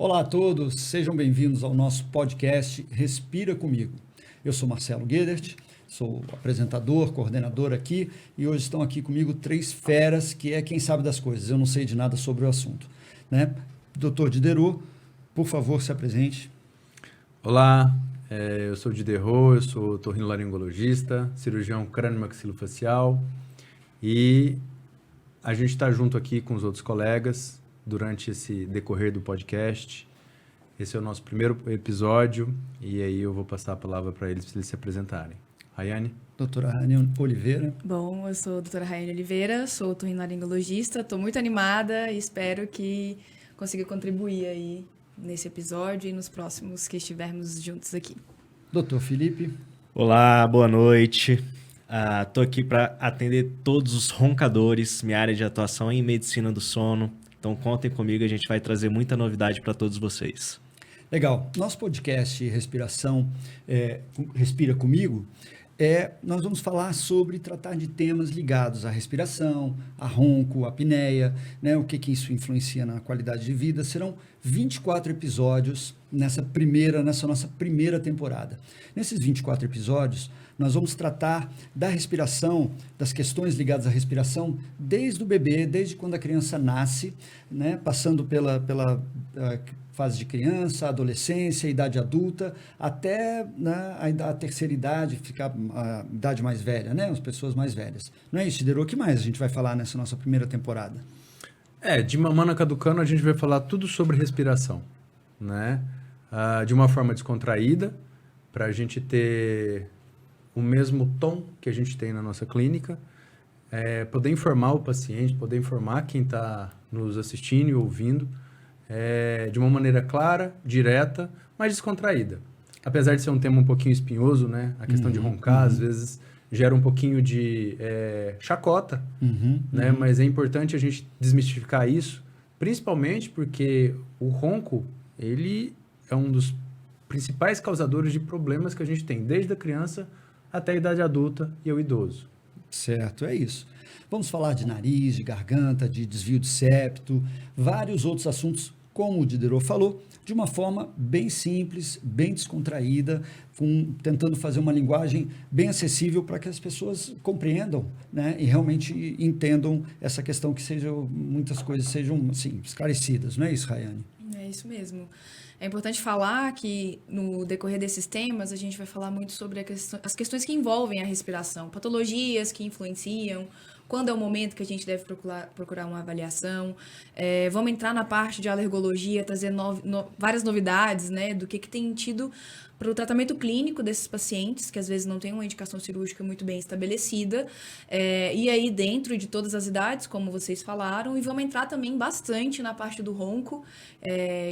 Olá a todos, sejam bem-vindos ao nosso podcast Respira Comigo. Eu sou Marcelo Guedert, sou apresentador, coordenador aqui e hoje estão aqui comigo três feras que é quem sabe das coisas, eu não sei de nada sobre o assunto. Né? Dr. Diderot, por favor, se apresente. Olá, eu sou o Diderot, eu sou otorrinolaringologista, cirurgião crânio-maxilofacial e a gente está junto aqui com os outros colegas durante esse decorrer do podcast. Esse é o nosso primeiro episódio e aí eu vou passar a palavra para eles se apresentarem. Rayane? Doutora Rayane Oliveira. Bom, eu sou a doutora Rayane Oliveira, sou otorrinolaringologista, estou muito animada e espero que consiga contribuir aí nesse episódio e nos próximos que estivermos juntos aqui. Doutor Felipe. Olá, boa noite. Estou aqui para atender todos os roncadores, minha área de atuação é em medicina do sono. Então contem comigo, a gente vai trazer muita novidade para todos vocês. Legal. Nosso podcast Respiração, Respira Comigo, nós vamos falar sobre tratar de temas ligados à respiração, a ronco, a apneia, né, o que isso influencia na qualidade de vida. Serão 24 episódios nessa nossa primeira temporada. Nesses 24 episódios, nós vamos tratar da respiração, das questões ligadas à respiração, desde o bebê, desde quando a criança nasce, né, passando pela fase de criança, adolescência, idade adulta, até a terceira idade, ficar a idade mais velha, né, as pessoas mais velhas. Não é isso, Diderot? O que mais a gente vai falar nessa nossa primeira temporada? De Mamana Caducano a gente vai falar tudo sobre respiração, né? De uma forma descontraída, para a gente ter o mesmo tom que a gente tem na nossa clínica, poder informar o paciente, poder informar quem está nos assistindo e ouvindo, de uma maneira clara, direta, mas descontraída. Apesar de ser um tema um pouquinho espinhoso, né? A questão de roncar, às vezes, gera um pouquinho de chacota, né? Mas é importante a gente desmistificar isso, principalmente porque o ronco, ele é um dos principais causadores de problemas que a gente tem, desde a criança até a idade adulta e o idoso. Certo, é isso. Vamos falar de nariz, de garganta, de desvio de septo, vários outros assuntos, como o Diderot falou, de uma forma bem simples, bem descontraída, tentando fazer uma linguagem bem acessível para que as pessoas compreendam, né, e realmente entendam essa questão, que muitas coisas sejam assim, esclarecidas, não é isso, Rayane? É isso mesmo. É importante falar que, no decorrer desses temas, a gente vai falar muito sobre as questões que envolvem a respiração, patologias que influenciam, quando é o momento que a gente deve procurar uma avaliação. Vamos entrar na parte de alergologia, trazer várias novidades, né, do que tem tido para o tratamento clínico desses pacientes, que às vezes não tem uma indicação cirúrgica muito bem estabelecida, e aí dentro de todas as idades, como vocês falaram, e vamos entrar também bastante na parte do ronco,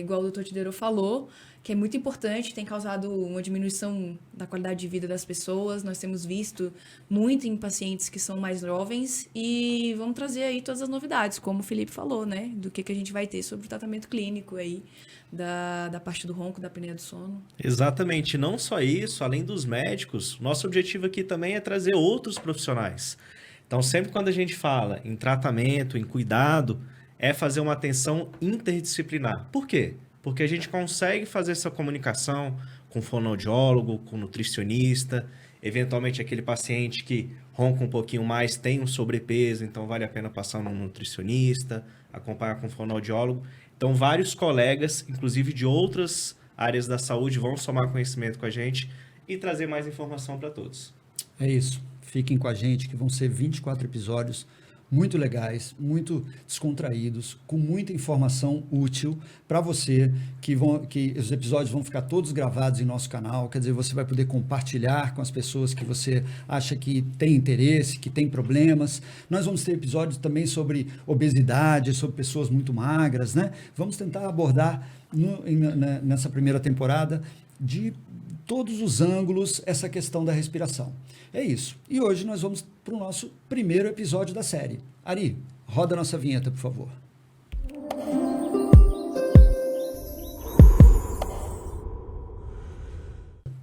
igual o Dr. Diderot falou, que é muito importante, tem causado uma diminuição da qualidade de vida das pessoas, nós temos visto muito em pacientes que são mais jovens, e vamos trazer aí todas as novidades, como o Felipe falou, né, do que a gente vai ter sobre o tratamento clínico aí, da parte do ronco, da apneia do sono. Exatamente, não só isso, além dos médicos, nosso objetivo aqui também é trazer outros profissionais. Então, sempre quando a gente fala em tratamento, em cuidado, é fazer uma atenção interdisciplinar. Por quê? Porque a gente consegue fazer essa comunicação com fonoaudiólogo, com nutricionista, eventualmente aquele paciente que ronca um pouquinho mais, tem um sobrepeso, então vale a pena passar num nutricionista, acompanhar com um fonoaudiólogo. Então, vários colegas, inclusive de outras áreas da saúde, vão somar conhecimento com a gente e trazer mais informação para todos. É isso. Fiquem com a gente, que vão ser 24 episódios muito legais, muito descontraídos, com muita informação útil para você, que os episódios vão ficar todos gravados em nosso canal, quer dizer, você vai poder compartilhar com as pessoas que você acha que tem interesse, que tem problemas. Nós vamos ter episódios também sobre obesidade, sobre pessoas muito magras, né? Vamos tentar abordar nessa primeira temporada de todos os ângulos essa questão da respiração. É isso. E hoje nós vamos para o nosso primeiro episódio da série. Ari, roda a nossa vinheta, por favor.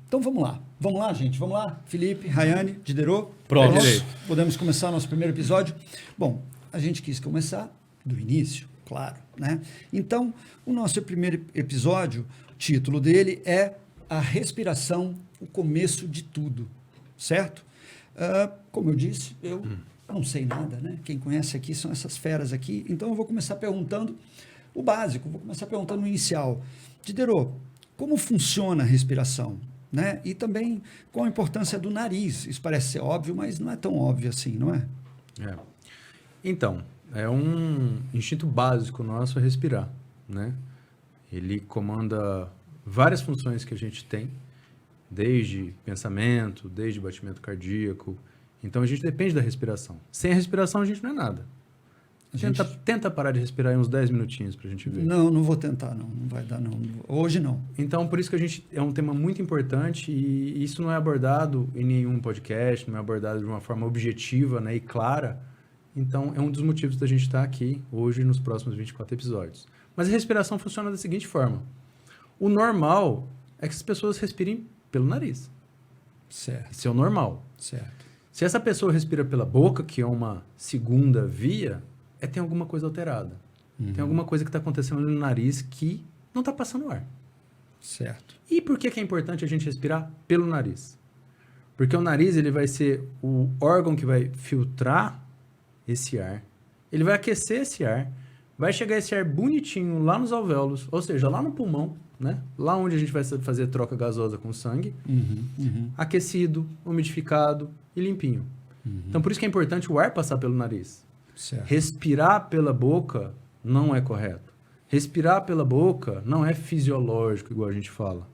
Então vamos lá. Vamos lá, gente. Vamos lá. Felipe, Rayane, Diderot. Pronto. Podemos começar nosso primeiro episódio. Bom, a gente quis começar do início. Claro, né? Então, o nosso primeiro episódio, o título dele é A Respiração, o Começo de Tudo, certo? Como eu disse, eu não sei nada, né? Quem conhece aqui são essas feras aqui, então eu vou começar perguntando o básico, vou começar perguntando o inicial. Diderot, como funciona a respiração? Né? E também qual a importância do nariz? Isso parece ser óbvio, mas não é tão óbvio assim, não é? Então, é um instinto básico nosso respirar, né? Ele comanda várias funções que a gente tem, desde pensamento, desde batimento cardíaco. Então, a gente depende da respiração. Sem a respiração, a gente não é nada. Tenta parar de respirar em uns 10 minutinhos pra gente ver. Não vou tentar, não vai dar, não. Hoje não. Então, por isso que é um tema muito importante e isso não é abordado em nenhum podcast, não é abordado de uma forma objetiva, né, e clara. Então, é um dos motivos da gente estar aqui hoje nos próximos 24 episódios. Mas a respiração funciona da seguinte forma. O normal é que as pessoas respirem pelo nariz. Certo. Isso é o normal. Certo. Se essa pessoa respira pela boca, que é uma segunda via, tem alguma coisa alterada. Tem alguma coisa que está acontecendo no nariz que não está passando ar. Certo. E por que é importante a gente respirar pelo nariz? Porque o nariz ele vai ser o órgão que vai filtrar esse ar, ele vai aquecer esse ar, vai chegar esse ar bonitinho lá nos alvéolos, ou seja, lá no pulmão, né? Lá onde a gente vai fazer troca gasosa com o sangue, aquecido, umidificado e limpinho. Então, por isso que é importante o ar passar pelo nariz. Certo. Respirar pela boca não é correto. Respirar pela boca não é fisiológico, igual a gente fala.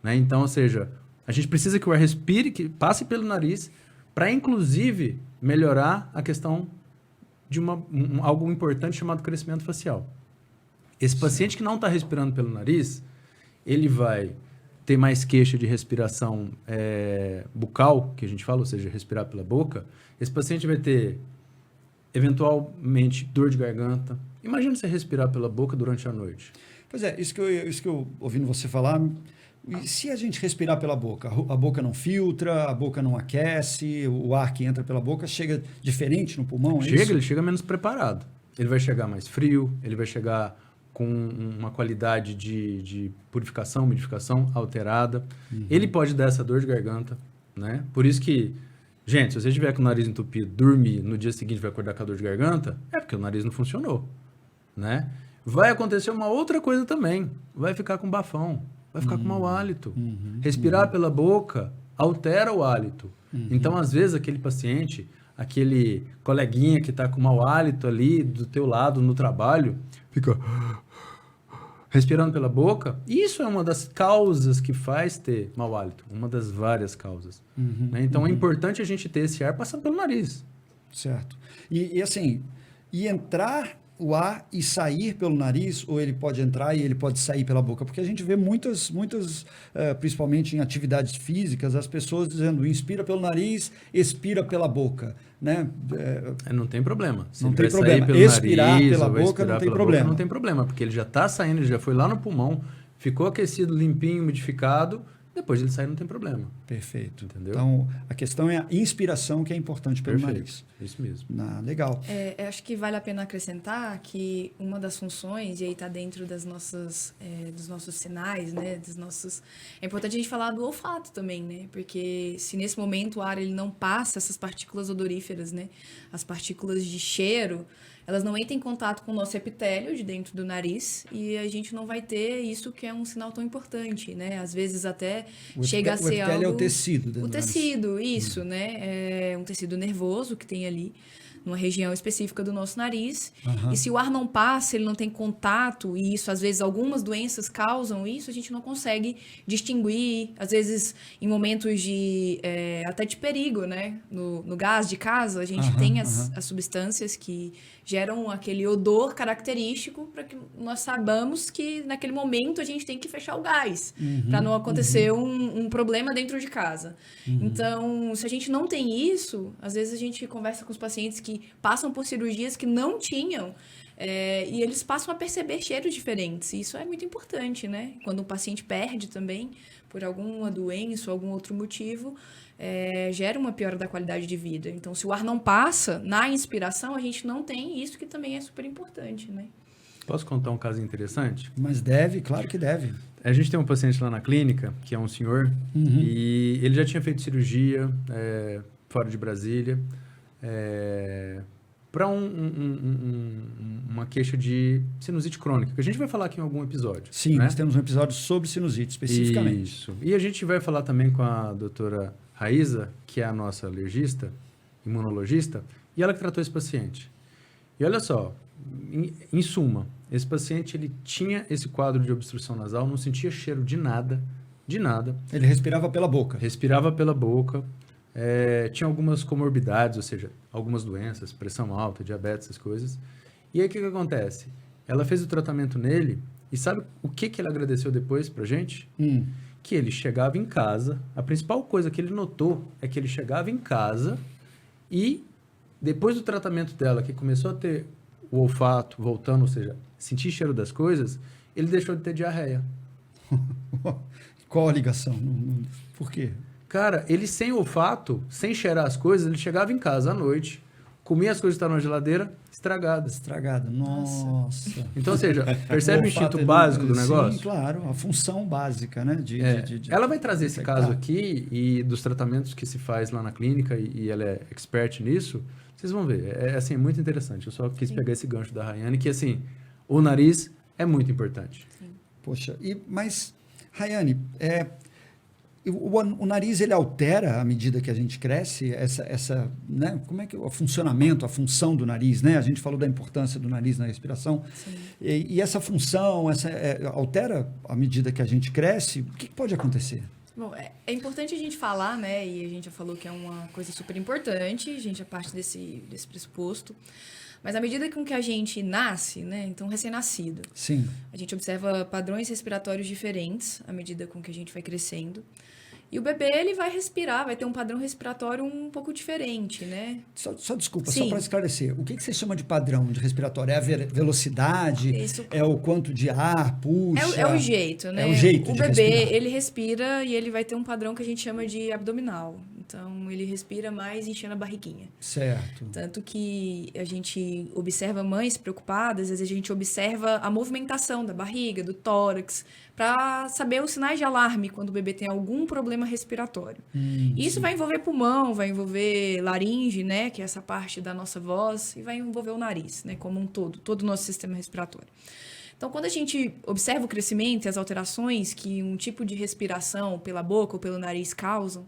Né? Então, ou seja, a gente precisa que o ar respire, que passe pelo nariz, para, inclusive, melhorar a questão de algo importante chamado crescimento facial. Esse paciente que não está respirando pelo nariz, ele vai ter mais queixa de respiração bucal, que a gente fala, ou seja, respirar pela boca. Esse paciente vai ter eventualmente dor de garganta. Imagina você respirar pela boca durante a noite. Pois é, isso que eu ouvindo você falar, e se a gente respirar pela boca, a boca não filtra, a boca não aquece, o ar que entra pela boca chega diferente no pulmão, Ele chega menos preparado. Ele vai chegar mais frio, ele vai chegar com uma qualidade de purificação, umidificação alterada. Ele pode dar essa dor de garganta, né? Por isso que, gente, se você estiver com o nariz entupido, dormir, no dia seguinte vai acordar com a dor de garganta, é porque o nariz não funcionou, né? Vai acontecer uma outra coisa também. Vai ficar com bafão, vai ficar com mau hálito. Respirar pela boca altera o hálito. Então, às vezes, aquele paciente, aquele coleguinha que está com mau hálito ali do teu lado no trabalho, fica respirando pela boca. Isso é uma das causas que faz ter mau hálito. Uma das várias causas. Né? Então, é importante a gente ter esse ar passando pelo nariz. Certo. E assim, entrar o ar e sair pelo nariz, ou ele pode entrar e ele pode sair pela boca? Porque a gente vê muitas principalmente em atividades físicas, as pessoas dizendo inspira pelo nariz, expira pela boca, né? Não tem problema. Se não ele tem vai problema. sair pelo Expirar nariz, pela ou vai boca expirar não tem pela problema. Boca, não tem problema, porque ele já está saindo, ele já foi lá no pulmão, ficou aquecido, limpinho, umidificado, depois ele sair não tem problema. Perfeito. Entendeu? Então, a questão é a inspiração que é importante pelo nariz. Isso mesmo. Legal. Acho que vale a pena acrescentar que uma das funções, e aí está dentro dos nossos sinais, né, é importante a gente falar do olfato também, né, porque se nesse momento o ar ele não passa essas partículas odoríferas, né, as partículas de cheiro, elas não entram em contato com o nosso epitélio de dentro do nariz e a gente não vai ter isso que é um sinal tão importante, né? Às vezes até chega a ser algo... O epitélio é o tecido. O tecido, isso, né? É um tecido nervoso que tem ali numa região específica do nosso nariz. E se o ar não passa, ele não tem contato, e isso, às vezes, algumas doenças causam isso, a gente não consegue distinguir, às vezes, em momentos até de perigo, né? No gás de casa, a gente tem as substâncias que geram aquele odor característico para que nós saibamos que, naquele momento, a gente tem que fechar o gás, para não acontecer um problema dentro de casa. Então, se a gente não tem isso, às vezes a gente conversa com os pacientes que passam por cirurgias que não tinham, e eles passam a perceber cheiros diferentes. Isso é muito importante, né? Quando um paciente perde também, por alguma doença ou algum outro motivo, gera uma piora da qualidade de vida. Então, se o ar não passa na inspiração, a gente não tem isso, que também é super importante, né? Posso contar um caso interessante? Mas deve, claro que deve. A gente tem um paciente lá na clínica, que é um senhor, e ele já tinha feito cirurgia fora de Brasília, para uma queixa de sinusite crônica, que a gente vai falar aqui em algum episódio. Sim, né? nós temos um episódio sobre sinusite, especificamente. Isso. E a gente vai falar também com a doutora Raíza, que é a nossa alergista, imunologista, e ela que tratou esse paciente. E olha só, em suma, esse paciente ele tinha esse quadro de obstrução nasal, não sentia cheiro de nada, Ele respirava pela boca. respirava pela boca, tinha algumas comorbidades, ou seja, algumas doenças, pressão alta, diabetes, essas coisas. E aí o que acontece? Ela fez o tratamento nele e sabe o que ele agradeceu depois pra gente? Que ele chegava em casa, a principal coisa que ele notou é que ele chegava em casa e depois do tratamento dela, que começou a ter o olfato voltando, ou seja, sentir cheiro das coisas, ele deixou de ter diarreia. Qual a ligação? Por quê? Cara, ele sem olfato, sem cheirar as coisas, ele chegava em casa à noite, comia as coisas que estavam na geladeira, estragadas. Estragada. Nossa. Então, ou seja, percebe o olfato instinto é básico do negócio? Sim, claro. A função básica, né? Ela vai trazer esse detectar. caso aqui e dos tratamentos que se faz lá na clínica e ela é expert nisso. Vocês vão ver. Assim, muito interessante. Eu só quis pegar esse gancho da Rayane, que assim, o nariz é muito importante. Poxa, mas, Rayane, o nariz ele altera à medida que a gente cresce, né? Como é que o funcionamento, a função do nariz, né? A gente falou da importância do nariz na respiração. E essa função, altera à medida que a gente cresce. O que pode acontecer? Bom, é importante a gente falar, né? E a gente já falou que é uma coisa super importante, a gente é parte desse pressuposto. Mas à medida com que a gente nasce, né? Então, recém-nascido, Sim. a gente observa padrões respiratórios diferentes à medida com que a gente vai crescendo. E o bebê, ele vai respirar, vai ter um padrão respiratório um pouco diferente, né? Só desculpa, Sim. só para esclarecer. O que você chama de padrão de respiratório? É a velocidade? Isso. É o quanto de ar puxa? É o jeito, né? É o jeito o de bebê, respirar. ele respira e ele vai ter um padrão que a gente chama de abdominal. Então, ele respira mais enchendo a barriguinha. Certo. Tanto que a gente observa mães preocupadas, às vezes a gente observa a movimentação da barriga, do tórax, para saber os sinais de alarme quando o bebê tem algum problema respiratório. Isso vai envolver pulmão, vai envolver laringe, né, que é essa parte da nossa voz, e vai envolver o nariz, né, como um todo o nosso sistema respiratório. Então, quando a gente observa o crescimento e as alterações que um tipo de respiração pela boca ou pelo nariz causam,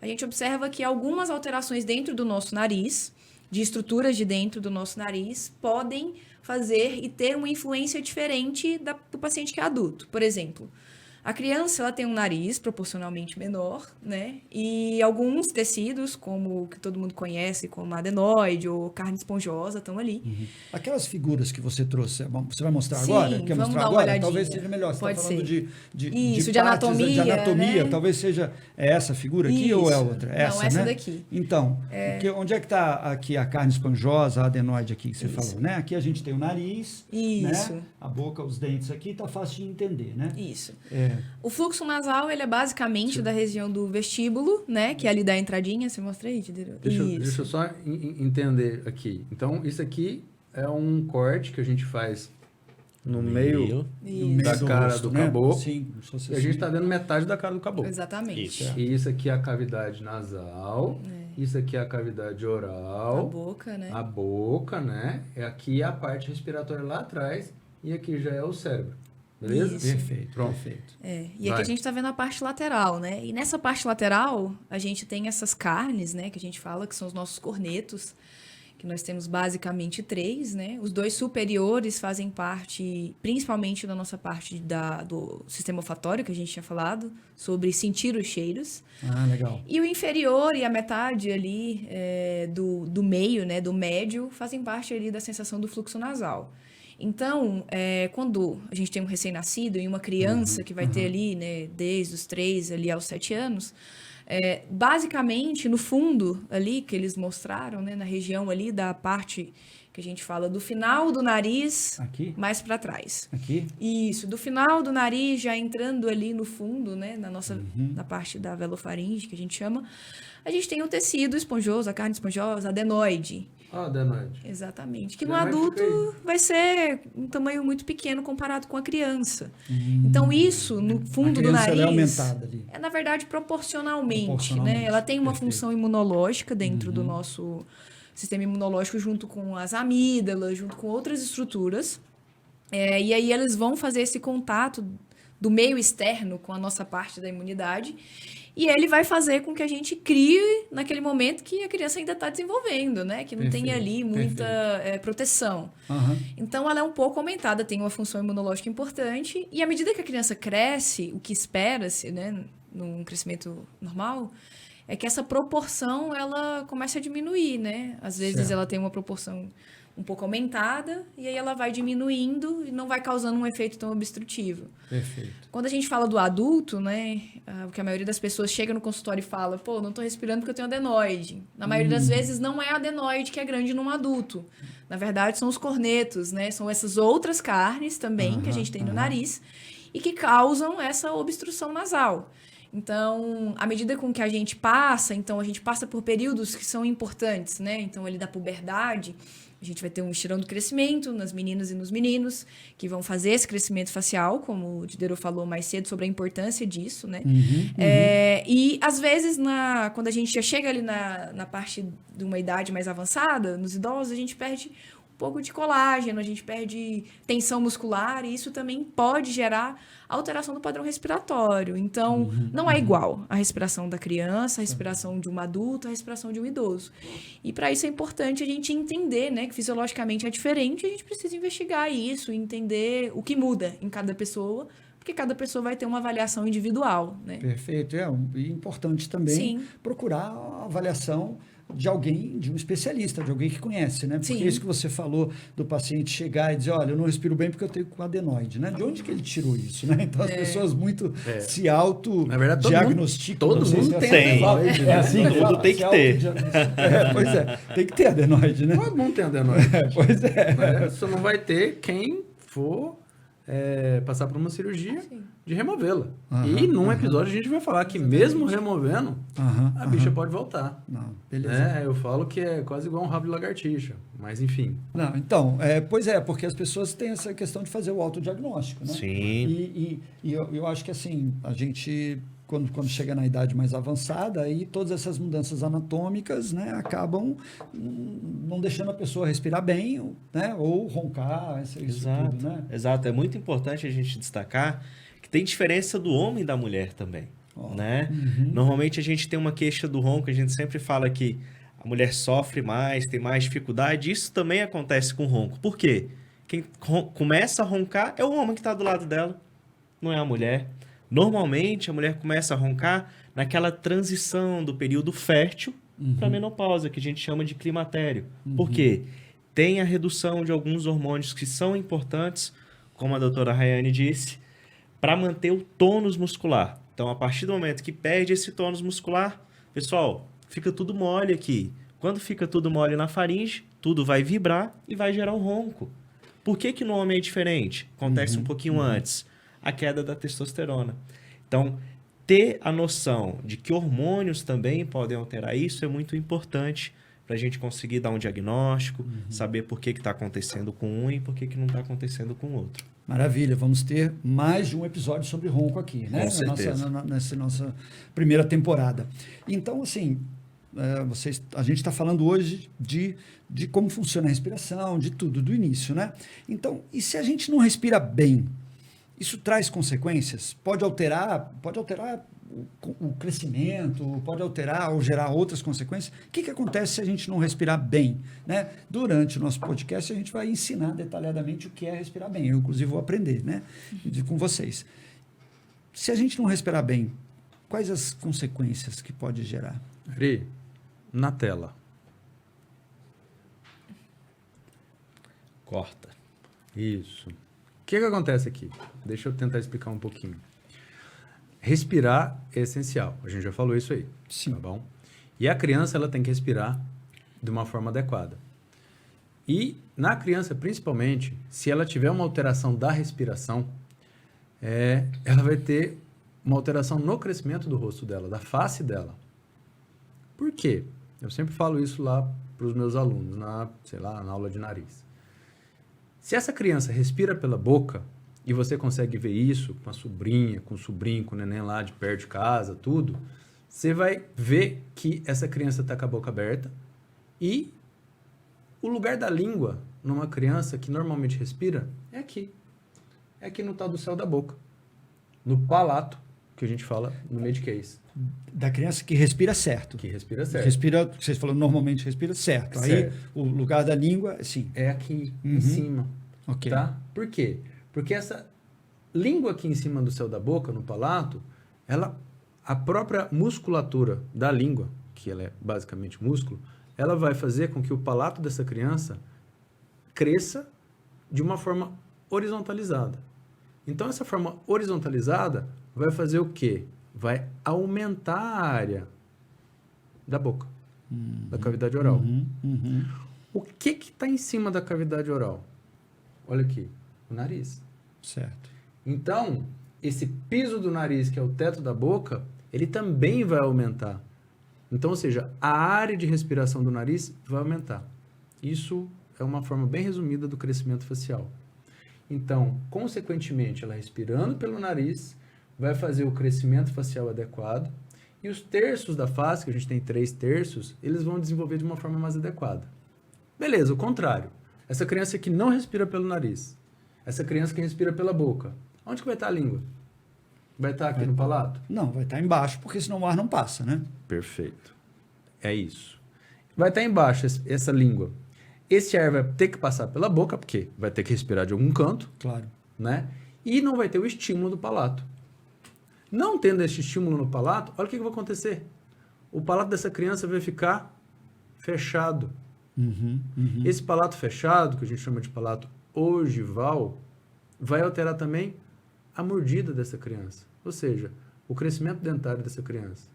a gente observa que algumas alterações dentro do nosso nariz, de estruturas de dentro do nosso nariz, podem fazer e ter uma influência diferente do paciente que é adulto. Por exemplo, a criança ela tem um nariz proporcionalmente menor, né? E alguns tecidos, como o que todo mundo conhece, como adenoide ou carne esponjosa, estão ali. Aquelas figuras que você trouxe, você vai mostrar Sim, agora? Quer vamos mostrar dar uma agora? olhadinha. Talvez seja melhor. Você Pode está falando ser. de Isso, de partes, anatomia, de anatomia. né? Talvez seja essa figura aqui ou é Isso. outra? Não, Essa, essa né? daqui. Então, onde é que está aqui a carne esponjosa, a adenoide aqui que você Isso. falou, né? Aqui a gente tem o nariz, Isso. né? A boca, os dentes aqui, está fácil de entender, né? Isso. É. O fluxo nasal, ele é basicamente da região do vestíbulo, né? Que é ali da entradinha. Você mostra aí, Diderot? Deixa eu só entender aqui. Então, isso aqui é um corte que a gente faz no meio Isso. da cara rosto, do né? caboclo. Sim, como se fosse E a gente assim. está dando metade da cara do caboclo. Exatamente. Isso. E isso aqui é a cavidade nasal. Isso aqui é a cavidade oral. A boca, né? A boca, né? Aqui é a parte respiratória lá atrás. E aqui já é o cérebro. Beleza? Isso. Perfeito, Pronto. perfeito. E aqui a gente tá vendo a parte lateral, né? E nessa parte lateral, a gente tem essas carnes, né? Que a gente fala que são os nossos cornetos, que nós temos basicamente 3, né? Os 2 superiores fazem parte, principalmente da nossa parte do sistema olfatório, que a gente tinha falado, sobre sentir os cheiros. Ah, legal. E o inferior e a metade ali do meio, né? Do médio, fazem parte ali da sensação do fluxo nasal. Então, quando a gente tem um recém-nascido e uma criança que vai ter ali, né, desde os 3 ali aos 7 anos, basicamente, no fundo ali que eles mostraram, né, na região ali da parte que a gente fala do final do nariz, Aqui? mais para trás. Aqui? Isso, do final do nariz, já entrando ali no fundo, né, na parte da velofaringe, que a gente chama, a gente tem o tecido esponjoso, a carne esponjosa, a adenoide. adenoide. Exatamente. Que no Adenoide adulto fica vai ser um tamanho muito pequeno comparado com a criança. Então, isso, no fundo do criança, ela é nariz, aumentada ali. é, na verdade, proporcionalmente, Proporcionalmente, né? Ela tem uma perfeito. função imunológica dentro do nosso sistema imunológico, junto com as amígdalas, junto com outras estruturas. E aí eles vão fazer esse contato do meio externo com a nossa parte da imunidade. E ele vai fazer com que a gente crie naquele momento que a criança ainda está desenvolvendo, né? Que não tem Perfeito, ali muita proteção. Aham. Então, ela é um pouco aumentada, tem uma função imunológica importante. E à medida que a criança cresce, o que espera-se, né? Num crescimento normal, é que essa proporção, ela comece a diminuir, né? Às vezes, Certo. ela tem uma proporção um pouco aumentada, e aí ela vai diminuindo e não vai causando um efeito tão obstrutivo. Perfeito. Quando a gente fala do adulto, né, porque a maioria das pessoas chega no consultório e fala, pô, não tô respirando porque eu tenho adenoide. Na maioria das vezes não é a adenoide que é grande num adulto. Na verdade, são os cornetos, né? São essas outras carnes também que a gente tem no nariz e que causam essa obstrução nasal. Então, à medida com que a gente passa por períodos que são importantes, né? Então, ali da puberdade, a gente vai ter um estirão do crescimento nas meninas e nos meninos, que vão fazer esse crescimento facial, como o Diderot falou mais cedo sobre a importância disso, né? E, às vezes, quando a gente já chega ali na parte de uma idade mais avançada, nos idosos, a gente perde um pouco de colágeno, a gente perde tensão muscular, e isso também pode gerar alteração do padrão respiratório. Então, não é igual a respiração da criança, a respiração de um adulto, a respiração de um idoso. E para isso é importante a gente entender, né, que fisiologicamente é diferente, e a gente precisa investigar isso, entender o que muda em cada pessoa, porque cada pessoa vai ter uma avaliação individual, né? Perfeito. E importante também Sim. procurar a avaliação de alguém, de um especialista, de alguém que conhece, né? Porque Sim. isso que você falou do paciente chegar e dizer, olha, eu não respiro bem porque eu tenho adenoide, né? De onde que ele tirou isso, né? Então as pessoas muito se Na verdade, auto-diagnosticam. todo Não sei mundo se é tem essa palavra. adenoide, É né? assim Todo que mundo fala, tem que se ter. autodiagnostica. Pois é, tem que ter adenoide, né? Todo mundo tem adenoide. Pois é. Né? Só não vai ter quem for passar por uma cirurgia de removê-la. E num episódio a gente vai falar que mesmo removendo, a bicha pode voltar. Não, beleza. Né? Eu falo que é quase igual um rabo de lagartixa. Mas enfim. Não, então, pois é, porque as pessoas têm essa questão de fazer o autodiagnóstico, né? Sim. E eu acho que assim, a gente, quando chega na idade mais avançada, aí todas essas mudanças anatômicas, né, acabam não deixando a pessoa respirar bem, né? Ou roncar, isso Exato. tudo, né? Exato. É muito importante a gente destacar que tem diferença do homem e da mulher também. Né? Normalmente a gente tem uma queixa do ronco, a gente sempre fala que a mulher sofre mais, tem mais dificuldade. Isso também acontece com o ronco. Por quê? Quem começa a roncar é o homem que está do lado dela, não é a mulher. Normalmente a mulher começa a roncar naquela transição do período fértil para a menopausa, que a gente chama de climatério. Por quê? Tem a redução de alguns hormônios que são importantes, como a doutora Rayane disse, para manter o tônus muscular. Então, a partir do momento que perde esse tônus muscular, pessoal, fica tudo mole aqui. Quando fica tudo mole na faringe, tudo vai vibrar e vai gerar um ronco. Por que no homem é diferente? Acontece um pouquinho antes. A queda da testosterona. Então, ter a noção de que hormônios também podem alterar isso é muito importante para a gente conseguir dar um diagnóstico, saber por que está acontecendo com um e por que não está acontecendo com o outro. Maravilha, vamos ter mais de um episódio sobre ronco aqui, né? Com certeza. Nessa nossa primeira temporada. Então, assim, a gente está falando hoje de como funciona a respiração, de tudo, do início, né? Então, e se a gente não respira bem, isso traz consequências? Pode alterar o crescimento, pode alterar ou gerar outras consequências. O que acontece se a gente não respirar bem, né? Durante o nosso podcast, a gente vai ensinar detalhadamente o que é respirar bem. Eu, inclusive, vou aprender, né? Com vocês. Se a gente não respirar bem, quais as consequências que pode gerar? Ri, na tela. Corta. Isso. O que acontece aqui? Deixa eu tentar explicar um pouquinho. Respirar é essencial. A gente já falou isso aí. Sim. Tá bom? E a criança, ela tem que respirar de uma forma adequada. E na criança, principalmente, se ela tiver uma alteração da respiração, ela vai ter uma alteração no crescimento do rosto dela, da face dela. Por quê? Eu sempre falo isso lá para os meus alunos, sei lá, na aula de nariz. Se essa criança respira pela boca, e você consegue ver isso com a sobrinha, com o sobrinho, com o neném lá de perto de casa, tudo, você vai ver que essa criança está com a boca aberta e o lugar da língua numa criança que normalmente respira é aqui. É aqui no tal do céu da boca. No palato, que a gente fala no mediquês. Da criança que respira certo. Que respira certo. Respira, vocês falam, normalmente respira certo. Aí Certo. o lugar da língua, sim. É aqui, Uhum. em cima. Ok. Tá? Por quê? Porque essa língua aqui em cima do céu da boca, no palato, a própria musculatura da língua, que ela é basicamente músculo, ela vai fazer com que o palato dessa criança cresça de uma forma horizontalizada. Então, essa forma horizontalizada vai fazer o quê? Vai aumentar a área da boca, da cavidade oral. O que está em cima da cavidade oral? Olha aqui, o nariz. Certo. Então, esse piso do nariz, que é o teto da boca, ele também vai aumentar. Então, ou seja, a área de respiração do nariz vai aumentar. Isso é uma forma bem resumida do crescimento facial. Então, consequentemente, ela respirando pelo nariz, vai fazer o crescimento facial adequado. E os terços da face, que a gente tem 3 terços, eles vão desenvolver de uma forma mais adequada. Beleza, o contrário. Essa criança que não respira pelo nariz, essa criança que respira pela boca, onde que vai estar a língua? Vai estar aqui no palato? Não, vai estar embaixo, porque senão o ar não passa, né? Perfeito. É isso. Vai estar embaixo essa língua. Esse ar vai ter que passar pela boca, porque vai ter que respirar de algum canto, Claro. né? E não vai ter o estímulo do palato. Não tendo esse estímulo no palato, olha o que vai acontecer. O palato dessa criança vai ficar fechado. Esse palato fechado, que a gente chama de palato ogival, vai alterar também a mordida dessa criança. Ou seja, o crescimento dentário dessa criança.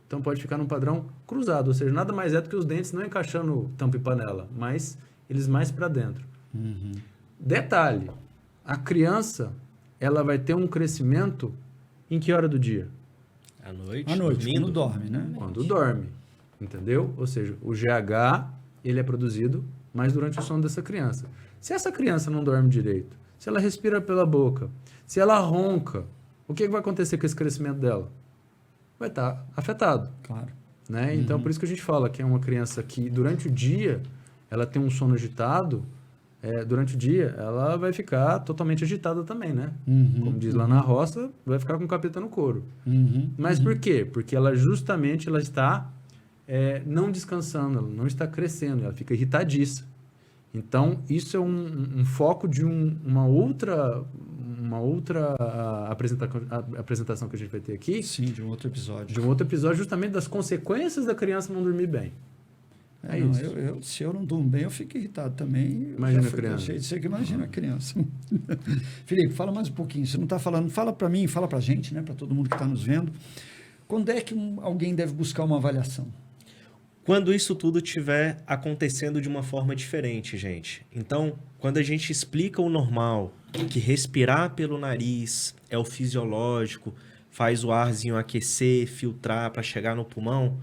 Então pode ficar num padrão cruzado, ou seja, nada mais é do que os dentes não encaixando tampa e panela, mas eles mais para dentro. Detalhe, a criança, ela vai ter um crescimento em que hora do dia? À noite, À noite, dormindo. quando dorme, né? Quando dorme, entendeu? Ou seja, o GH, ele é produzido mais durante o sono dessa criança. Se essa criança não dorme direito, se ela respira pela boca, se ela ronca, o que vai acontecer com esse crescimento dela? Vai estar afetado, Claro. né? Então, por isso que a gente fala que é uma criança que, durante o dia, ela tem um sono agitado, durante o dia, ela vai ficar totalmente agitada também, né? Como diz lá na roça, vai ficar com o capeta no couro. Mas por quê? Porque ela justamente ela está não descansando, ela não está crescendo, ela fica irritadiça. Então, isso é um foco de uma outra apresentação que a gente vai ter aqui, Sim, de um outro episódio. de um outro episódio, justamente das consequências da criança não dormir bem. É Não, isso. se eu não durmo bem, eu fico irritado também. Imagina Já a criança. Cheio de ser que imagina a criança. Felipe, fala mais um pouquinho. Você não está falando, fala para mim, fala para a gente, né, para todo mundo que está nos vendo. Quando é que alguém deve buscar uma avaliação? Quando isso tudo estiver acontecendo de uma forma diferente, gente. Então, quando a gente explica o normal, que respirar pelo nariz é o fisiológico, faz o arzinho aquecer, filtrar para chegar no pulmão.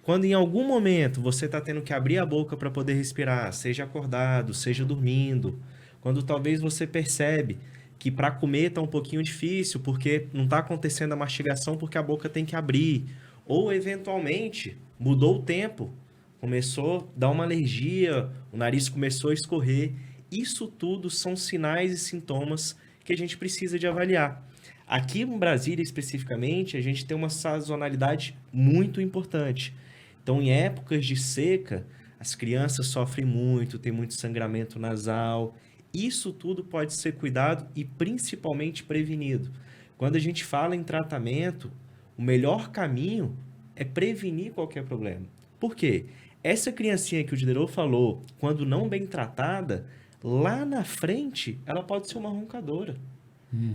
Quando em algum momento você está tendo que abrir a boca para poder respirar, seja acordado, seja dormindo, quando talvez você percebe que para comer está um pouquinho difícil, porque não está acontecendo a mastigação porque a boca tem que abrir, ou eventualmente mudou o tempo, começou a dar uma alergia, o nariz começou a escorrer, isso tudo são sinais e sintomas que a gente precisa de avaliar. Aqui em Brasília, especificamente, a gente tem uma sazonalidade muito importante. Então, em épocas de seca, as crianças sofrem muito, tem muito sangramento nasal. Isso tudo pode ser cuidado e principalmente prevenido. Quando a gente fala em tratamento, o melhor caminho é prevenir qualquer problema. Por quê? Essa criancinha que o Diderot falou, quando não bem tratada, lá na frente, ela pode ser uma roncadora.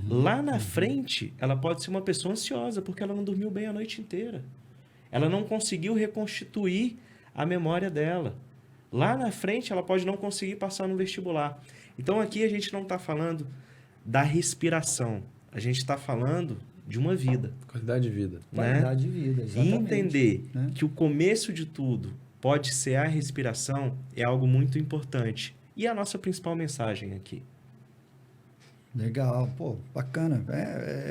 Lá na frente, ela pode ser uma pessoa ansiosa, porque ela não dormiu bem a noite inteira. Ela não conseguiu reconstituir a memória dela. Lá na frente, ela pode não conseguir passar no vestibular. Então, aqui a gente não está falando da respiração. A gente está falando de uma vida. Qualidade de vida. Qualidade de vida, E exatamente. entender né? que o começo de tudo pode ser a respiração, é algo muito importante. E a nossa principal mensagem aqui. Legal, pô, bacana.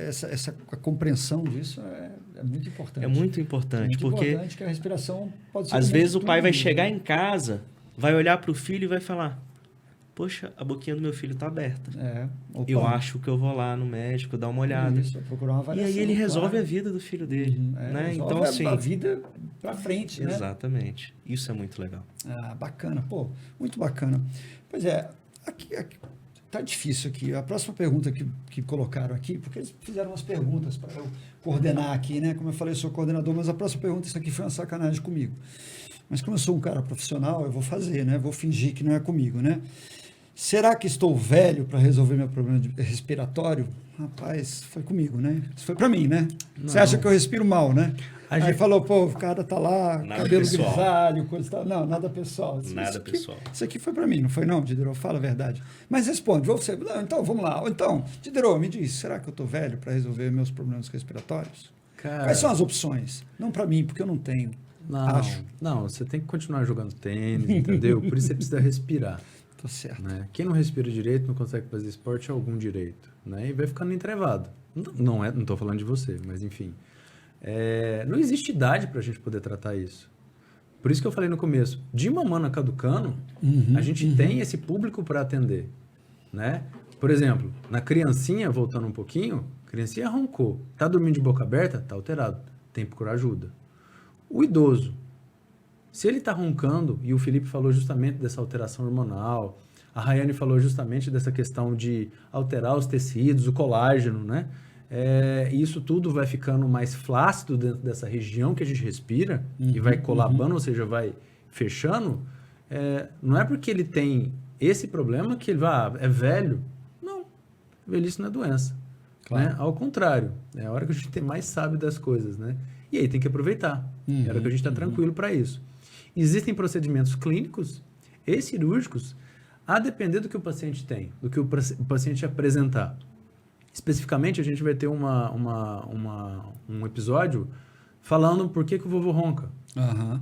Essa a compreensão disso é muito importante. É muito importante, muito porque importante que a respiração pode ser às também vezes o pai vai tudo, chegar né? em casa, vai olhar para o filho e vai falar: poxa, a boquinha do meu filho está aberta. Opa, Eu acho que eu vou lá no médico dar uma olhada. isso, procurar uma E avaliação. aí ele resolve claro. a vida do filho dele. Né? Resolve Então, assim, a vida pra frente, né? exatamente. Isso é muito legal. Ah, bacana, pô, muito bacana. Pois é, aqui tá difícil aqui. A próxima pergunta que colocaram aqui, porque eles fizeram umas perguntas para eu coordenar aqui, né? Como eu falei, eu sou coordenador, mas a próxima pergunta, isso aqui foi uma sacanagem comigo. Mas como eu sou um cara profissional, eu vou fazer, né? Vou fingir que não é comigo, né? Será que estou velho para resolver meu problema respiratório? Rapaz, foi comigo, né? Isso foi para mim, né? Você acha que eu respiro mal, né? Aí falou, pô, o cara tá lá, Nada cabelo pessoal. grisalho, coisa e tal. Não, nada pessoal. Nada pessoal. Isso aqui foi para mim, não foi não, Diderot? Fala a verdade. Mas responde, você. Não, então, vamos lá. Ou então, Diderot, me diz, será que eu estou velho para resolver meus problemas respiratórios? Cara, Quais são as opções? Não para mim, porque eu não tenho. Acho. não, você tem que continuar jogando tênis, entendeu? Por isso você precisa respirar. Tô certo. Né? Quem não respira direito não consegue fazer esporte algum direito, né? E vai ficando entrevado. Não estou falando de você, mas enfim. Não existe idade para a gente poder tratar isso. Por isso que eu falei no começo, de mamana caducano, a gente tem esse público para atender, né? Por exemplo, na criancinha, voltando um pouquinho, a criancinha roncou, tá dormindo de boca aberta, tá alterado, tem que procurar ajuda. O idoso, se ele está roncando, e o Felipe falou justamente dessa alteração hormonal, a Rayane falou justamente dessa questão de alterar os tecidos, o colágeno, né? Isso tudo vai ficando mais flácido dentro dessa região que a gente respira e vai colabando, ou seja, vai fechando. Não é porque ele tem esse problema que ele é velho. Não, velhice não é doença. Claro. Né? Ao contrário, é a hora que a gente mais sabe das coisas, né? E aí tem que aproveitar. É a hora que a gente está tranquilo para isso. Existem procedimentos clínicos e cirúrgicos a depender do que o paciente tem, do que o paciente apresentar. Especificamente, a gente vai ter um episódio falando por que o vovô ronca.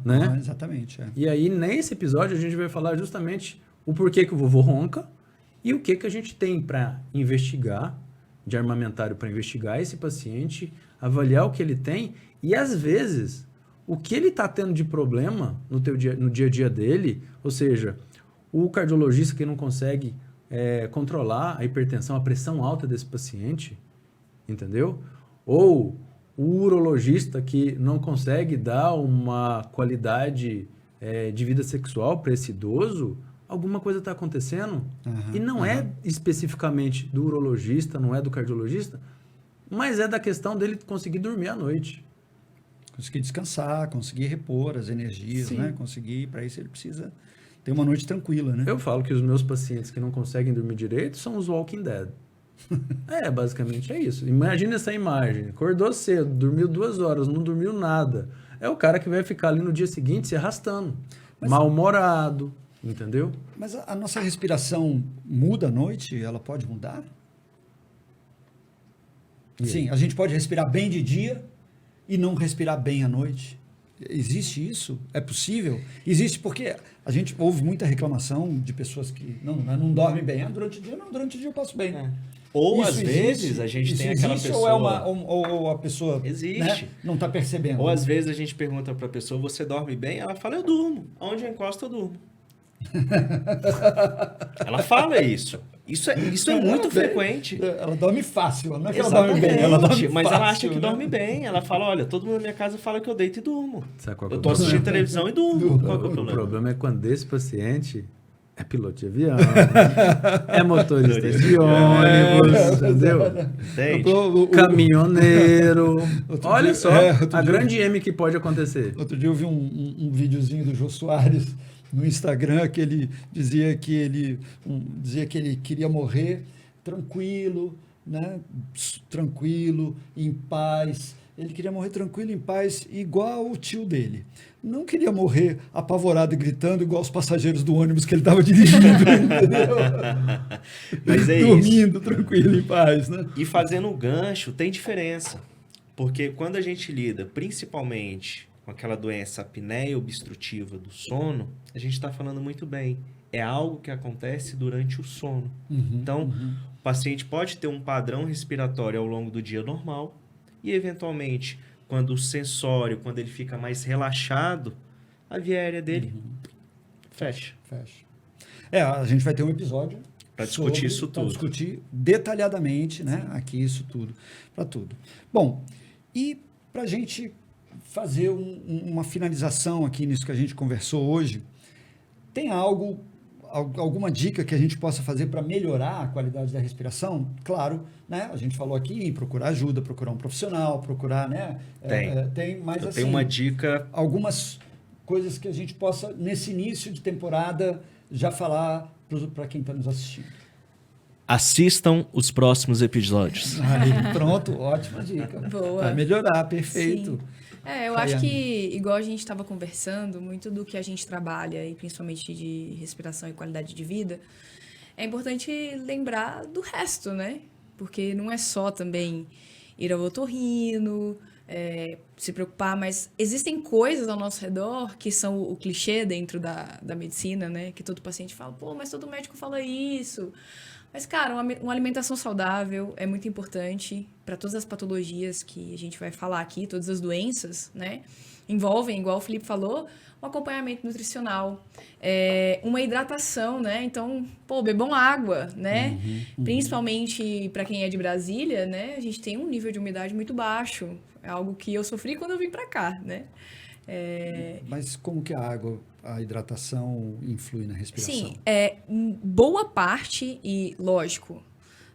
Né? Exatamente. E aí, nesse episódio, a gente vai falar justamente o porquê que o vovô ronca e o que a gente tem para investigar, de armamentário para investigar esse paciente, avaliar o que ele tem e, às vezes, o que ele está tendo de problema no dia a dia dele, ou seja, o cardiologista que não consegue controlar a hipertensão, a pressão alta desse paciente, entendeu? Ou o urologista que não consegue dar uma qualidade de vida sexual para esse idoso, alguma coisa está acontecendo. E não é especificamente do urologista, não é do cardiologista, mas é da questão dele conseguir dormir à noite. Conseguir descansar, conseguir repor as energias, né? Conseguir, para isso ele precisa ter uma noite tranquila, né? Eu falo que os meus pacientes que não conseguem dormir direito são os Walking Dead. Basicamente é isso. Imagina essa imagem. Acordou cedo, dormiu 2 horas, não dormiu nada. É o cara que vai ficar ali no dia seguinte se arrastando. Mal-humorado, entendeu? Mas a nossa respiração muda à noite? Ela pode mudar? Sim, a gente pode respirar bem de dia e não respirar bem à noite. Existe isso? É possível? Existe porque a gente ouve muita reclamação de pessoas que não dormem bem. Durante o dia, não, durante o dia eu passo bem. Ou Isso às existe? vezes a gente Isso tem aquela existe, pessoa... ou a pessoa Existe. né, não está percebendo? Ou às vezes a gente pergunta para a pessoa, você dorme bem? Ela fala, eu durmo. Onde eu encosto, eu durmo. Ela fala isso. Isso é muito frequente. Ela dorme fácil, não é que ela dorme bem, ela dorme mas fácil, ela acha que né? dorme bem. Ela fala, olha, todo mundo na minha casa fala que eu deito e durmo. Sabe qual que é Eu o tô problema? assistindo televisão e durmo. Qual que é o O problema? problema é quando esse paciente é piloto de avião, é motorista de ônibus, entendeu? Entende? Caminhoneiro. Outro Olha dia- só outro a dia- grande M que pode acontecer. Outro dia eu vi um videozinho do Jô Soares no Instagram que ele dizia que ele queria morrer tranquilo, né? Tranquilo, em paz. Ele queria morrer tranquilo, em paz, igual o tio dele. Não queria morrer apavorado e gritando igual os passageiros do ônibus que ele estava dirigindo, entendeu? Mas é Dormindo tranquilo, em paz, né? E fazendo o gancho tem diferença. Porque quando a gente lida principalmente com aquela doença apneia obstrutiva do sono, a gente está falando muito bem. É algo que acontece durante o sono. Então, o paciente pode ter um padrão respiratório ao longo do dia normal e, eventualmente, quando o sensório, quando ele fica mais relaxado, a via aérea dele fecha. A gente vai ter um episódio Para discutir isso para tudo. discutir detalhadamente, né? Aqui isso tudo, para tudo. Bom, e para a gente fazer uma finalização aqui nisso que a gente conversou hoje, tem alguma dica que a gente possa fazer para melhorar a qualidade da respiração? Claro, né? A gente falou aqui em procurar ajuda, procurar um profissional, procurar, né? Tem, mas Eu assim, tenho uma dica. algumas coisas que a gente possa, nesse início de temporada, já falar para quem está nos assistindo. Assistam os próximos episódios. Aí, pronto, ótima dica. Boa. Vai melhorar, perfeito. Eu acho que, igual a gente estava conversando, muito do que a gente trabalha, e principalmente de respiração e qualidade de vida, é importante lembrar do resto, né? Porque não é só também ir ao otorrino, se preocupar, mas existem coisas ao nosso redor que são o clichê dentro da medicina, né? Que todo paciente fala, pô, mas todo médico fala isso. Mas, cara, uma alimentação saudável é muito importante para todas as patologias que a gente vai falar aqui, todas as doenças, né? Envolvem, igual o Felipe falou, um acompanhamento nutricional, uma hidratação, né? Então, pô, bebam água, né? Principalmente para quem é de Brasília, né? A gente tem um nível de umidade muito baixo. É algo que eu sofri quando eu vim para cá, né? Mas como que a hidratação influi na respiração? Sim, boa parte, e lógico,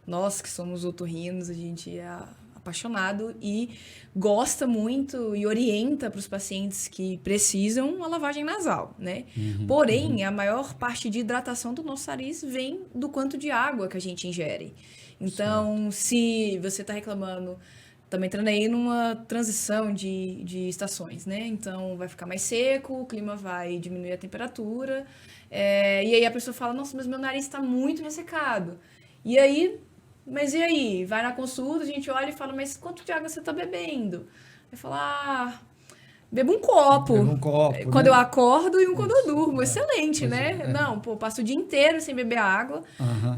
nós que somos otorrinos, a gente é apaixonado e gosta muito e orienta para os pacientes que precisam a lavagem nasal, né? Porém, a maior parte de hidratação do nosso nariz vem do quanto de água que a gente ingere. Então, se você está reclamando... Estamos entrando aí numa transição de estações, né? Então, vai ficar mais seco, o clima vai diminuir a temperatura. E aí a pessoa fala, nossa, mas meu nariz está muito ressecado. E aí Vai na consulta, a gente olha e fala, mas quanto de água você está bebendo? Aí fala, bebo um copo. Quando né? eu acordo e quando eu durmo. Excelente, né? Não, passo o dia inteiro sem beber água.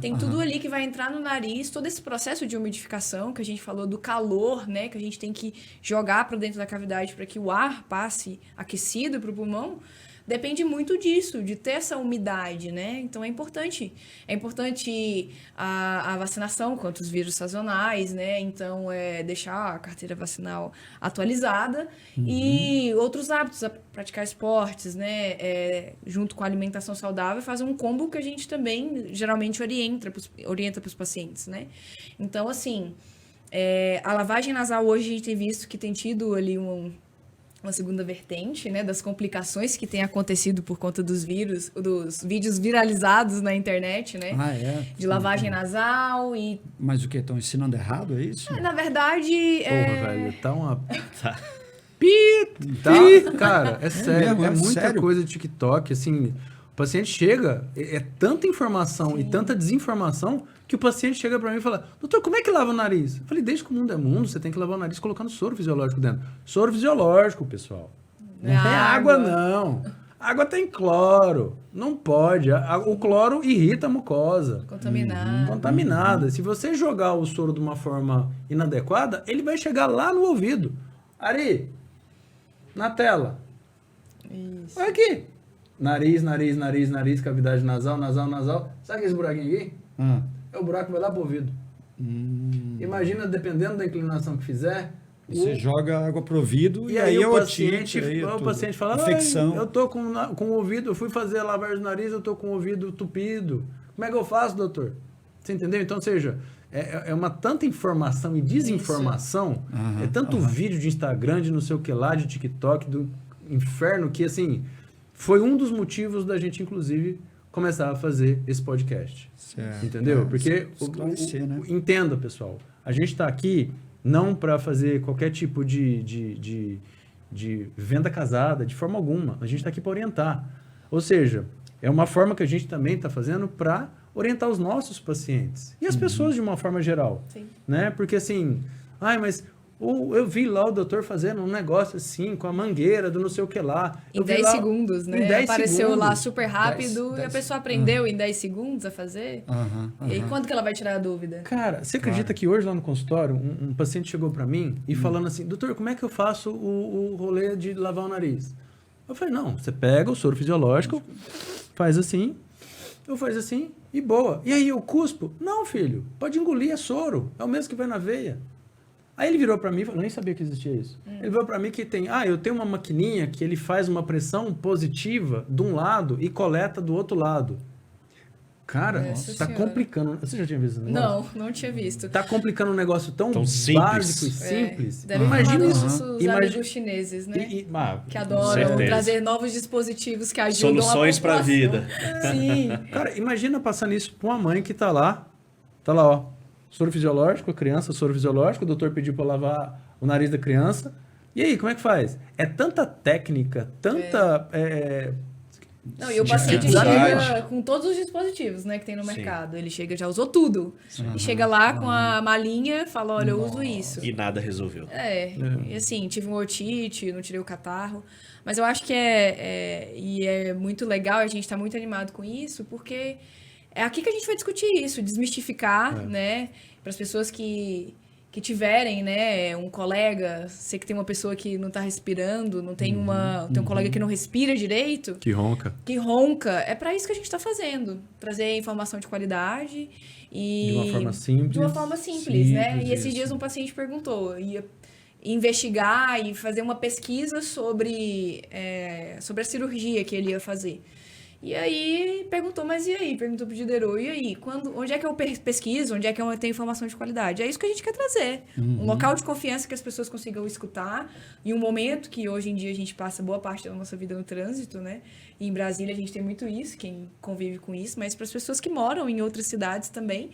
Tem tudo ali que vai entrar no nariz. Todo esse processo de umidificação que a gente falou do calor, né? Que a gente tem que jogar para dentro da cavidade para que o ar passe aquecido para o pulmão. Depende muito disso, de ter essa umidade, né? Então, é importante a vacinação contra os vírus sazonais, né? Então, deixar a carteira vacinal atualizada e outros hábitos, praticar esportes, né? Junto com a alimentação saudável, fazer um combo que a gente também, geralmente, orienta para os pacientes, né? Então, assim, a lavagem nasal hoje a gente tem visto que tem tido ali uma segunda vertente, né, das complicações que tem acontecido por conta dos vídeos viralizados na internet, né, de lavagem nasal e... Mas o que, estão ensinando errado, é isso? Na verdade, Porra, velho, tá uma... Cara, é sério, mesmo, é muita sério? coisa de TikTok, assim, o paciente chega, é tanta informação e tanta desinformação que o paciente chega pra mim e fala, doutor, como é que lava o nariz? Eu falei, desde que o mundo é mundo, você tem que lavar o nariz colocando soro fisiológico dentro. Soro fisiológico, pessoal. Não tem água, não. Água tem cloro. Não pode. O cloro irrita a mucosa. Contaminada. Se você jogar o soro de uma forma inadequada, ele vai chegar lá no ouvido. Ari, na tela. Isso. Olha aqui. Nariz, cavidade nasal. Sabe esse buraquinho aqui? É o buraco que vai lá pro ouvido. Imagina, dependendo da inclinação que fizer... Você joga água pro ouvido e aí é o paciente fala, infecção. Eu tô com o ouvido, eu fui fazer a lavagem do nariz, eu tô com o ouvido tupido. Como é que eu faço, doutor? Você entendeu? Então, ou seja, é uma tanta informação e desinformação, tanto vídeo de Instagram, de não sei o que lá, de TikTok, do inferno, que assim, foi um dos motivos da gente, inclusive, começar a fazer esse podcast. Certo. Entendeu? Porque, né? entenda, pessoal, a gente tá aqui não para fazer qualquer tipo de venda casada, de forma alguma. A gente está aqui para orientar. Ou seja, é uma forma que a gente também está fazendo para orientar os nossos pacientes. E as pessoas de uma forma geral. Sim. Né? Porque assim, mas Ou eu vi lá o doutor fazendo um negócio assim, com a mangueira do não sei o que lá. Em 10 segundos, né? Em 10 Apareceu segundos. lá super rápido e a pessoa aprendeu em 10 segundos a fazer. E aí, quando que ela vai tirar a dúvida? Cara, você acredita que hoje lá no consultório, um paciente chegou pra mim e falando assim, doutor, como é que eu faço o rolê de lavar o nariz? Eu falei, não, você pega o soro fisiológico, faz assim, eu faço assim e boa. E aí, eu cuspo? Não, filho, pode engolir, é soro, é o mesmo que vai na veia. Aí ele virou pra mim, eu nem sabia que existia isso. Ele virou pra mim que eu tenho uma maquininha que ele faz uma pressão positiva de um lado e coleta do outro lado. Cara, Nossa tá Senhora. complicando. Você já tinha visto esse negócio? Não tinha visto. Tá complicando um negócio tão simples. básico e simples. Deve Imagina isso isso. os amigos chineses, né? Que adoram certeza. trazer novos dispositivos que ajudam Soluções a para a população. vida. Sim. Cara, imagina passando isso pra uma mãe que tá lá, ó, soro fisiológico, a criança, soro fisiológico, o doutor pediu pra lavar o nariz da criança. E aí, como é que faz? É tanta técnica, tanta... Não, e o paciente Dificuldade. chega com todos os dispositivos, né, que tem no Sim. mercado. Ele chega, já usou tudo. E chega lá com a malinha, fala, olha, eu uso isso. E nada resolveu. E assim, tive um otite, não tirei o catarro. Mas eu acho que é muito legal, a gente tá muito animado com isso, porque é aqui que a gente vai discutir isso, desmistificar, né, para as pessoas que tiverem, né, um colega, sei que tem uma pessoa que não tá respirando, não tem tem um colega que não respira direito, Que ronca. que ronca, é para isso que a gente está fazendo, trazer informação de qualidade e De uma forma simples. de uma forma simples, né? Simples, E esses isso. dias um paciente perguntou, ia investigar e fazer uma pesquisa sobre a cirurgia que ele ia fazer. E aí perguntou, mas e aí? Perguntou pro Diderot, e aí? Onde é que eu pesquiso? Onde é que eu tenho informação de qualidade? É isso que a gente quer trazer. Um local de confiança que as pessoas consigam escutar. Em um momento que hoje em dia a gente passa boa parte da nossa vida no trânsito, né? E em Brasília a gente tem muito isso, quem convive com isso, mas para as pessoas que moram em outras cidades também,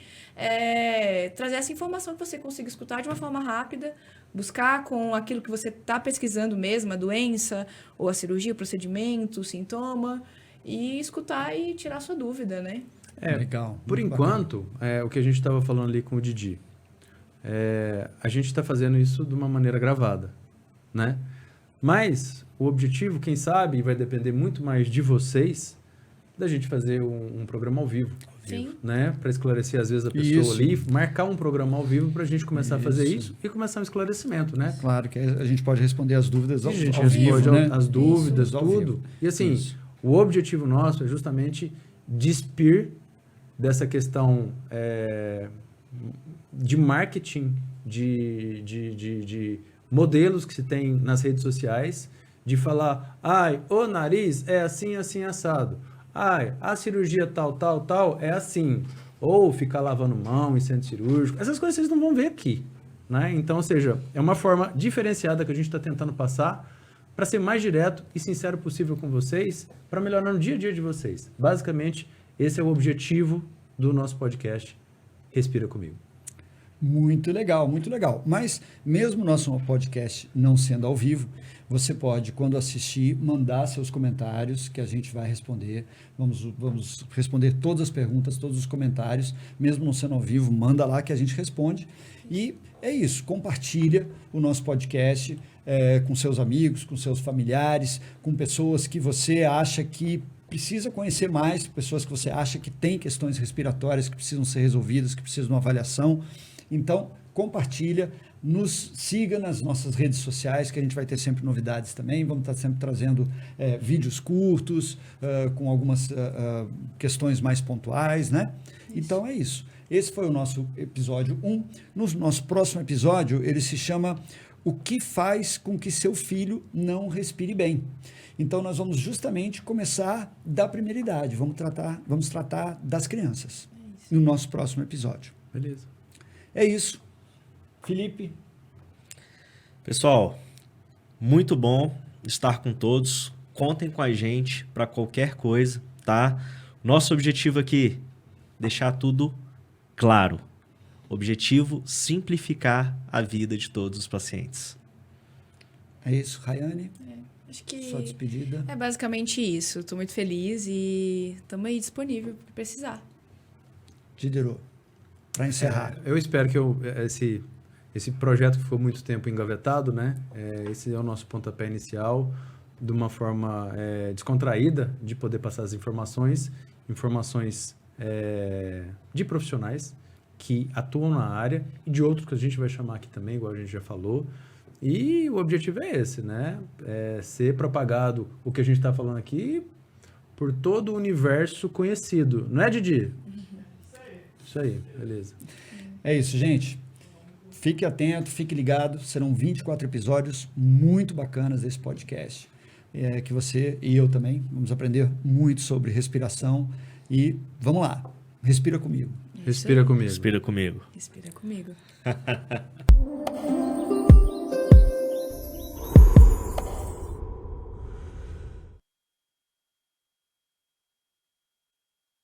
trazer essa informação que você consiga escutar de uma forma rápida, buscar com aquilo que você está pesquisando mesmo, a doença, ou a cirurgia, o procedimento, o sintoma, e escutar e tirar sua dúvida, né? Legal. Por muito enquanto, o que a gente estava falando ali com o Didi, a gente está fazendo isso de uma maneira gravada, né? Mas o objetivo, quem sabe, vai depender muito mais de vocês, da gente fazer um programa ao vivo. Sim. Né? Para esclarecer, às vezes, a pessoa Isso. ali, marcar um programa ao vivo para a gente começar a fazer Isso. isso e começar um esclarecimento, né? Claro que a gente pode responder as dúvidas A ao, gente ao vivo, responde né? as dúvidas, Isso, ao tudo. vivo. E assim, Isso. o objetivo nosso é justamente despir dessa questão de marketing, de modelos que se tem nas redes sociais, de falar, o nariz é assim, assim, assado. A cirurgia tal, é assim. Ou ficar lavando mão em centro cirúrgico. Essas coisas vocês não vão ver aqui, né? Então, ou seja, é uma forma diferenciada que a gente está tentando passar para ser mais direto e sincero possível com vocês, para melhorar no dia a dia de vocês. Basicamente, esse é o objetivo do nosso podcast Respira Comigo. Muito legal, muito legal. Mas mesmo o nosso podcast não sendo ao vivo, você pode, quando assistir, mandar seus comentários que a gente vai responder. Vamos responder todas as perguntas, todos os comentários, mesmo não sendo ao vivo, manda lá que a gente responde. E é isso, compartilha o nosso podcast com seus amigos, com seus familiares, com pessoas que você acha que precisa conhecer mais, pessoas que você acha que tem questões respiratórias que precisam ser resolvidas, que precisam de uma avaliação. Então, compartilha, nos siga nas nossas redes sociais, que a gente vai ter sempre novidades também. Vamos estar sempre trazendo vídeos curtos, com algumas questões mais pontuais, né? Isso. Então, é isso. Esse foi o nosso episódio 1. No nosso próximo episódio, ele se chama O que faz com que seu filho não respire bem? Então, nós vamos justamente começar da primeira idade. Vamos tratar das crianças no nosso próximo episódio. Beleza. É isso. Felipe? Pessoal, muito bom estar com todos. Contem com a gente para qualquer coisa, tá? Nosso objetivo aqui, deixar tudo claro. Objetivo, simplificar a vida de todos os pacientes. É isso, Rayane? Acho que Sua despedida. é basicamente isso. Estou muito feliz e estamos aí disponível para precisar. Diderot, para encerrar. Eu espero que esse projeto que ficou muito tempo engavetado, né? Esse é o nosso pontapé inicial, de uma forma descontraída, de poder passar as informações de profissionais que atuam na área e de outros que a gente vai chamar aqui também, igual a gente já falou. E o objetivo é esse, né? Ser propagado o que a gente está falando aqui por todo o universo conhecido. Não é, Didi? Isso aí, beleza. É isso, gente. Fique atento, fique ligado. Serão 24 episódios muito bacanas desse podcast. Que você e eu também vamos aprender muito sobre respiração. E vamos lá, respira comigo. Respira comigo. Respira comigo. Respira comigo.